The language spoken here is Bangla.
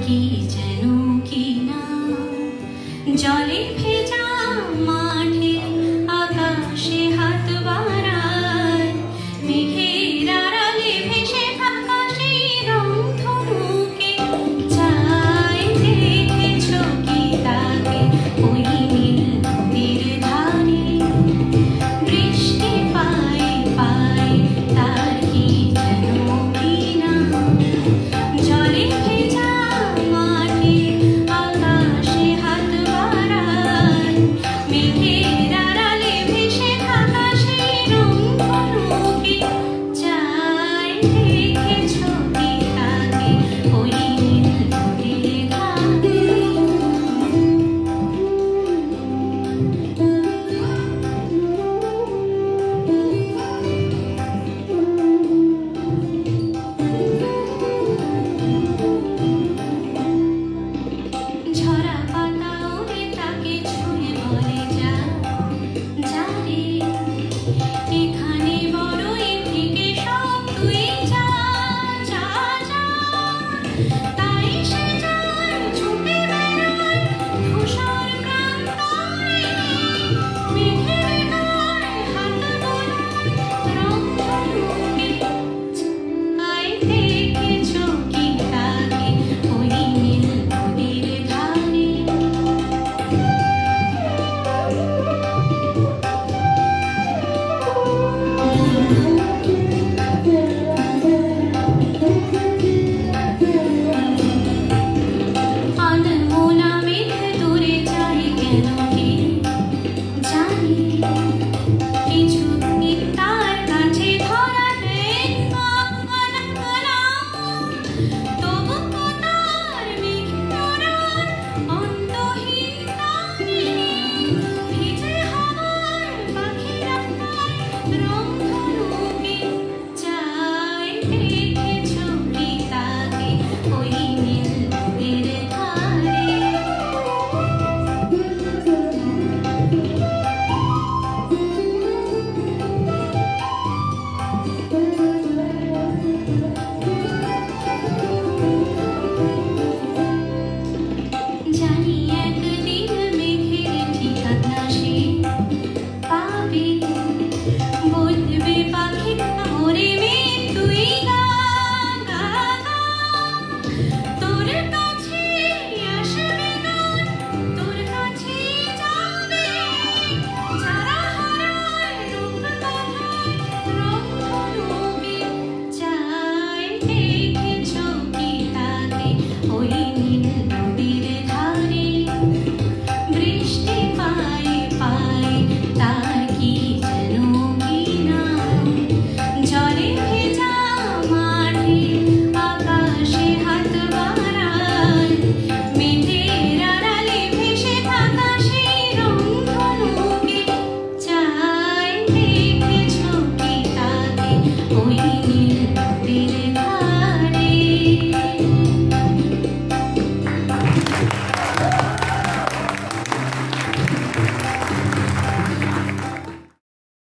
কি যেন কি না জলে ভেজা মাঠে আকাশে হাত বাড়ায় মেঘের আড়ালে ভেসে থাকা সেই রংধনুকে চাই দেখেছো কি তাকে ওই নীল নদীর ধারে বৃষ্টি পায় পায় তার কি যেন কি না জলে ভেজা মাঠে আকাশে হাত বাড়ায় মেঘের আড়ালে ভেসে থাকা সেই রংধনুকে চাই দেখেছো কি তাকে ওই নীল নদীর ধারে ঝরা পাতা ওরে তাকে ছুঁয়ে বলে যা যা রে এখানে বড়ই থেকে সব তুই যা যা যা তাই সে যায় ছুটে বেড়ায় ধূসর প্রান্তরে মেঘের গায়ে হাত বোলায় রংধনুকে চাই দেখেছো কি তাকে ওই নীল নদীর ধারে আনমোনা মেঘ দূরে যায় কেন কে জানি কিছু তার কাছে ধরা দেয় না তবু তার মেঘনার অন্তহীন টানে ভিজে হাওয়ার পাখিরা পায় রংধনুকে চাই দেখেছো কি তাকে ওই নীল নদীর ধারে জানি একদিন মেঘের ঠিকানা সে পাবে বলবে পাখি ওরে মেঘ তুই গা গা গা